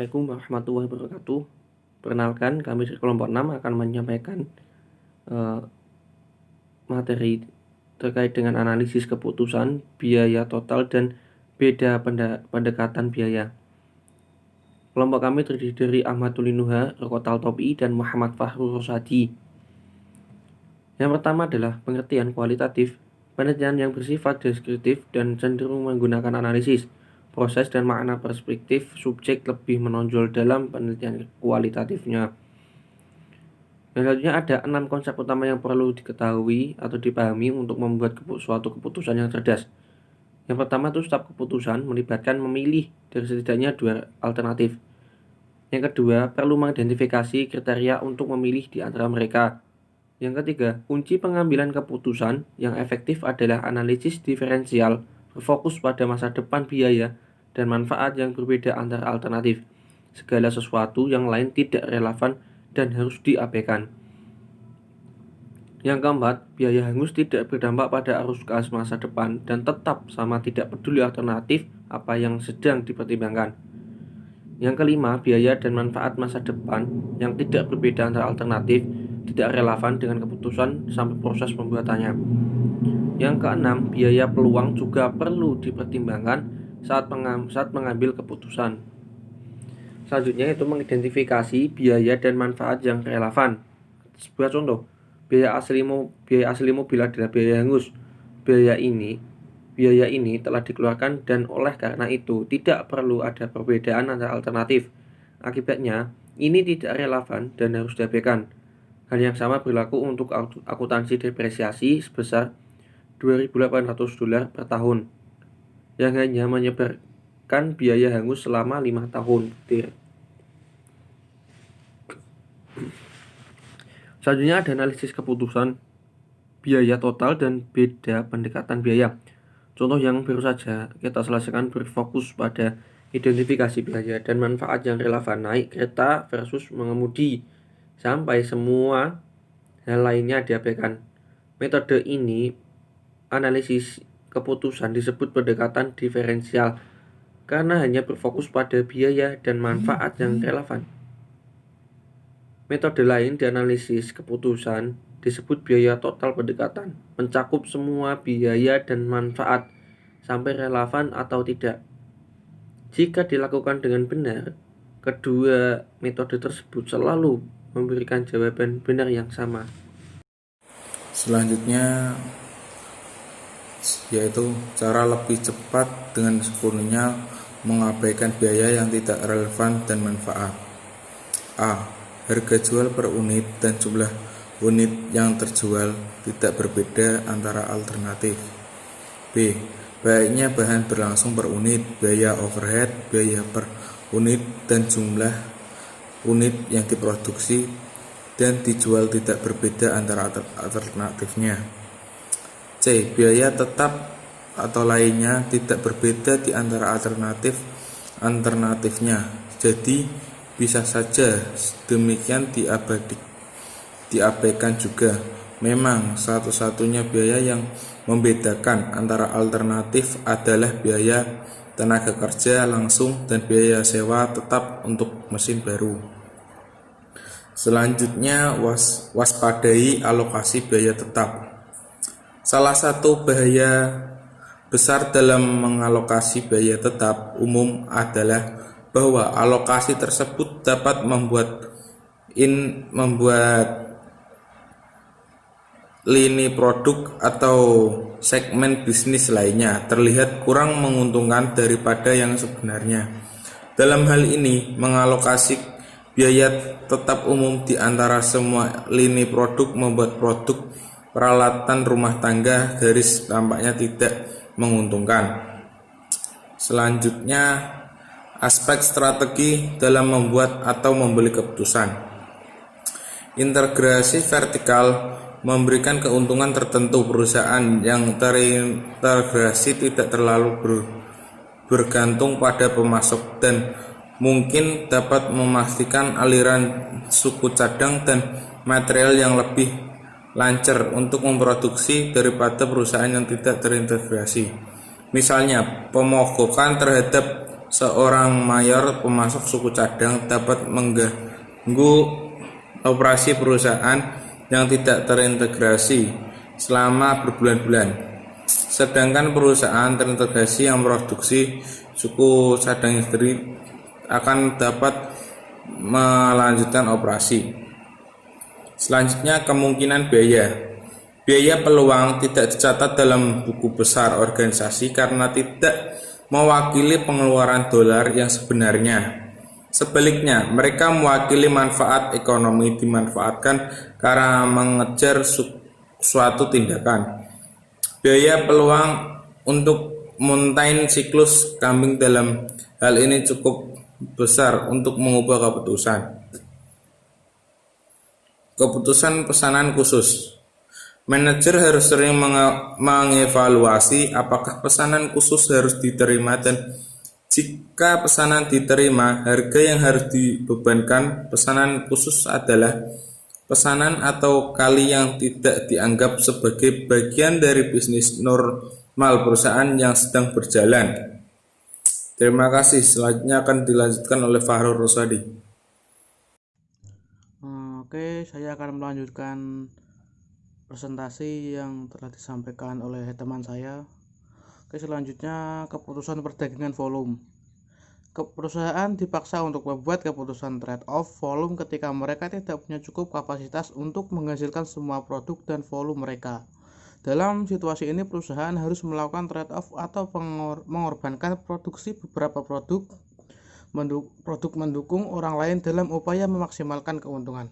Assalamualaikum warahmatullahi wabarakatuh. Perkenalkan, kami dari kelompok 6 akan menyampaikan materi terkait dengan analisis keputusan, biaya total, dan beda pendekatan biaya. Kelompok kami terdiri dari Ahmad Tulinuha, Rokotal Topi, dan Muhammad Fahru Rosadi. Yang pertama adalah pengertian kualitatif, penelitian yang bersifat deskriptif dan cenderung menggunakan analisis, proses dan makna perspektif subjek lebih menonjol dalam penelitian kualitatifnya. Dan selanjutnya ada 6 konsep utama yang perlu diketahui atau dipahami untuk membuat suatu keputusan yang cerdas. Yang pertama itu setiap keputusan melibatkan memilih dari setidaknya 2 alternatif. Yang kedua, perlu mengidentifikasi kriteria untuk memilih di antara mereka. Yang ketiga, kunci pengambilan keputusan yang efektif adalah analisis diferensial, berfokus pada masa depan biaya dan manfaat yang berbeda antara alternatif. Segala sesuatu yang lain tidak relevan dan harus diabaikan. Yang keempat, biaya hangus tidak berdampak pada arus kas masa depan dan tetap sama tidak peduli alternatif apa yang sedang dipertimbangkan. Yang kelima, biaya dan manfaat masa depan yang tidak berbeda antara alternatif tidak relevan dengan keputusan sampai proses pembuatannya. Yang keenam, biaya peluang juga perlu dipertimbangkan saat mengambil keputusan. Selanjutnya itu mengidentifikasi biaya dan manfaat yang relevan. Sebuah contoh, biaya asli mobil adalah biaya hangus. Biaya ini telah dikeluarkan dan oleh karena itu tidak perlu ada perbedaan antara alternatif. Akibatnya, ini tidak relevan dan harus diabaikan. Hal yang sama berlaku untuk akuntansi depresiasi sebesar $2.800 per tahun yang hanya menyebarkan biaya hangus selama 5 tahun. Selanjutnya ada analisis keputusan, biaya total, dan beda pendekatan biaya. Contoh yang baru saja kita selesaikan berfokus pada identifikasi biaya dan manfaat yang relevan naik kereta versus mengemudi sampai semua hal lainnya diabaikan. Metode ini analisis keputusan disebut pendekatan diferensial karena hanya berfokus pada biaya dan manfaat yang relevan. Metode lain di analisis keputusan disebut biaya total pendekatan, mencakup semua biaya dan manfaat sampai relevan atau tidak. Jika dilakukan dengan benar, kedua metode tersebut selalu memberikan jawaban benar yang sama. Selanjutnya yaitu cara lebih cepat dengan sepenuhnya mengabaikan biaya yang tidak relevan dan manfaat. A. Harga jual per unit dan jumlah unit yang terjual tidak berbeda antara alternatif. B. Baiknya bahan berlangsung per unit, biaya overhead, biaya per unit, dan jumlah unit yang diproduksi dan dijual tidak berbeda antara alternatifnya. C. Biaya tetap atau lainnya tidak berbeda di antara alternatifnya. Jadi bisa saja demikian diabaikan juga. Memang satu-satunya biaya yang membedakan antara alternatif adalah biaya tenaga kerja langsung dan biaya sewa tetap untuk mesin baru. Selanjutnya waspadai alokasi biaya tetap. Salah satu bahaya besar dalam mengalokasi biaya tetap umum adalah bahwa alokasi tersebut dapat membuat lini produk atau segmen bisnis lainnya terlihat kurang menguntungkan daripada yang sebenarnya. Dalam hal ini, mengalokasi biaya tetap umum di antara semua lini produk membuat produk peralatan rumah tangga garis tampaknya tidak menguntungkan. Selanjutnya, aspek strategi dalam membuat atau membeli keputusan. Integrasi vertikal memberikan keuntungan tertentu. Perusahaan yang terintegrasi tidak terlalu bergantung pada pemasok dan mungkin dapat memastikan aliran suku cadang dan material yang lebih lancar untuk memproduksi daripada perusahaan yang tidak terintegrasi. Misalnya, pemogokan terhadap seorang mayor pemasok suku cadang dapat mengganggu operasi perusahaan yang tidak terintegrasi selama berbulan-bulan. Sedangkan perusahaan terintegrasi yang memproduksi suku cadang sendiri akan dapat melanjutkan operasi. Selanjutnya, kemungkinan biaya. Biaya peluang tidak dicatat dalam buku besar organisasi karena tidak mewakili pengeluaran dolar yang sebenarnya. Sebaliknya, mereka mewakili manfaat ekonomi dimanfaatkan karena mengejar suatu tindakan. Biaya peluang untuk mountain siklus kambing dalam hal ini cukup besar untuk mengubah keputusan. Keputusan pesanan khusus. Manajer harus sering mengevaluasi apakah pesanan khusus harus diterima dan jika pesanan diterima, harga yang harus dibebankan pesanan khusus adalah pesanan atau kali yang tidak dianggap sebagai bagian dari bisnis normal perusahaan yang sedang berjalan. Terima kasih. Selanjutnya akan dilanjutkan oleh Fahrul Rosadi. Oke, saya akan melanjutkan presentasi yang telah disampaikan oleh teman saya. Oke, selanjutnya keputusan perdagangan volume. Perusahaan dipaksa untuk membuat keputusan trade-off volume ketika mereka tidak punya cukup kapasitas untuk menghasilkan semua produk dan volume mereka. Dalam situasi ini, perusahaan harus melakukan trade-off atau mengorbankan produksi beberapa produk mendukung orang lain dalam upaya memaksimalkan keuntungan.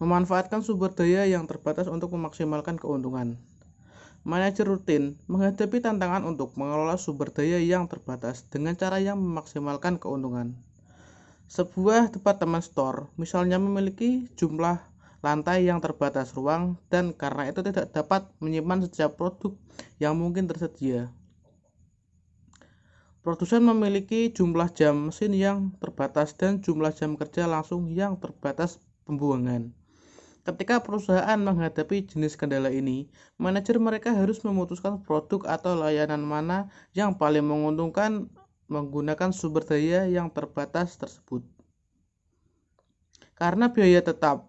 Memanfaatkan sumber daya yang terbatas untuk memaksimalkan keuntungan. Manajer rutin menghadapi tantangan untuk mengelola sumber daya yang terbatas dengan cara yang memaksimalkan keuntungan. Sebuah departemen store misalnya memiliki jumlah lantai yang terbatas ruang dan karena itu tidak dapat menyimpan setiap produk yang mungkin tersedia. Produsen memiliki jumlah jam mesin yang terbatas dan jumlah jam kerja langsung yang terbatas pembuangan. Ketika perusahaan menghadapi jenis kendala ini, manajer mereka harus memutuskan produk atau layanan mana yang paling menguntungkan menggunakan sumber daya yang terbatas tersebut. Karena biaya tetap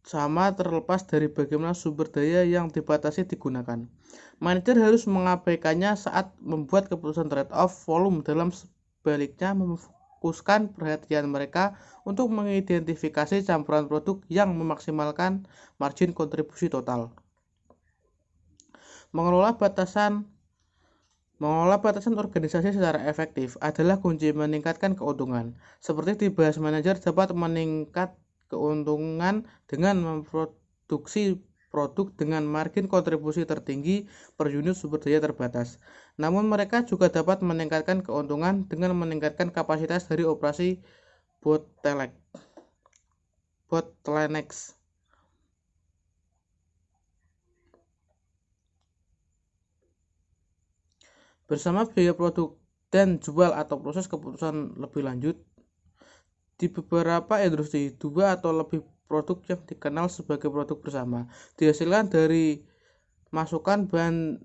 sama terlepas dari bagaimana sumber daya yang dibatasi digunakan. Manajer harus mengabaikannya saat membuat keputusan trade-off volume. Dalam sebaliknya, memfokuskan perhatian mereka untuk mengidentifikasi campuran produk yang memaksimalkan margin kontribusi total. Mengelola batasan organisasi secara efektif adalah kunci meningkatkan keuntungan. Seperti dibahas, manajer dapat meningkat keuntungan dengan memproduksi produk dengan margin kontribusi tertinggi per unit sumber daya terbatas. Namun mereka juga dapat meningkatkan keuntungan dengan meningkatkan kapasitas dari operasi bottlenecks. Bersama biaya produk dan jual atau proses keputusan lebih lanjut, di beberapa industri, 2 atau lebih produk yang dikenal sebagai produk bersama dihasilkan dari masukan bahan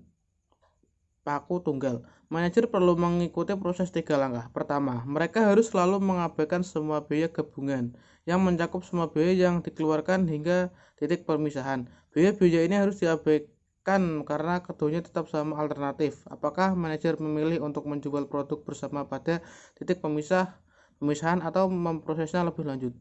baku tunggal. Manajer perlu mengikuti proses 3 langkah. Pertama, mereka harus selalu mengabaikan semua biaya gabungan yang mencakup semua biaya yang dikeluarkan hingga titik pemisahan. Biaya-biaya ini harus diabaikan karena keduanya tetap sama alternatif. Apakah manajer memilih untuk menjual produk bersama pada titik pemisahan atau memprosesnya lebih lanjut?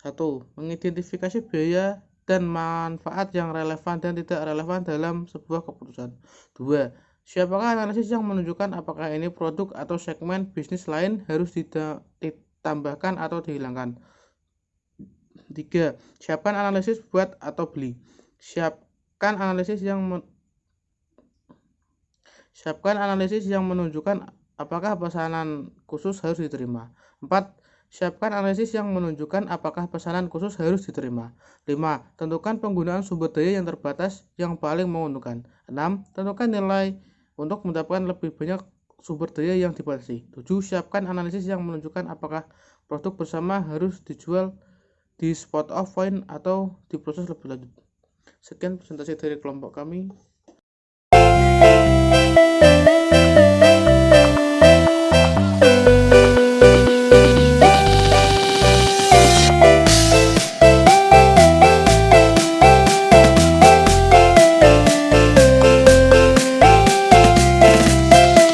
1. Mengidentifikasi biaya dan manfaat yang relevan dan tidak relevan dalam sebuah keputusan. 2. Siapakah analisis yang menunjukkan apakah ini produk atau segmen bisnis lain harus ditambahkan atau dihilangkan. 3. Siapkan analisis buat atau beli. Siapkan analisis yang menunjukkan apakah pesanan khusus harus diterima. 4. Siapkan analisis yang menunjukkan apakah pesanan khusus harus diterima. 5. Tentukan penggunaan sumber daya yang terbatas yang paling menguntungkan. 6. Tentukan nilai untuk mendapatkan lebih banyak sumber daya yang dibatasi. 7. Siapkan analisis yang menunjukkan apakah produk bersama harus dijual di spot off point atau diproses lebih lanjut. Sekian presentasi dari kelompok kami.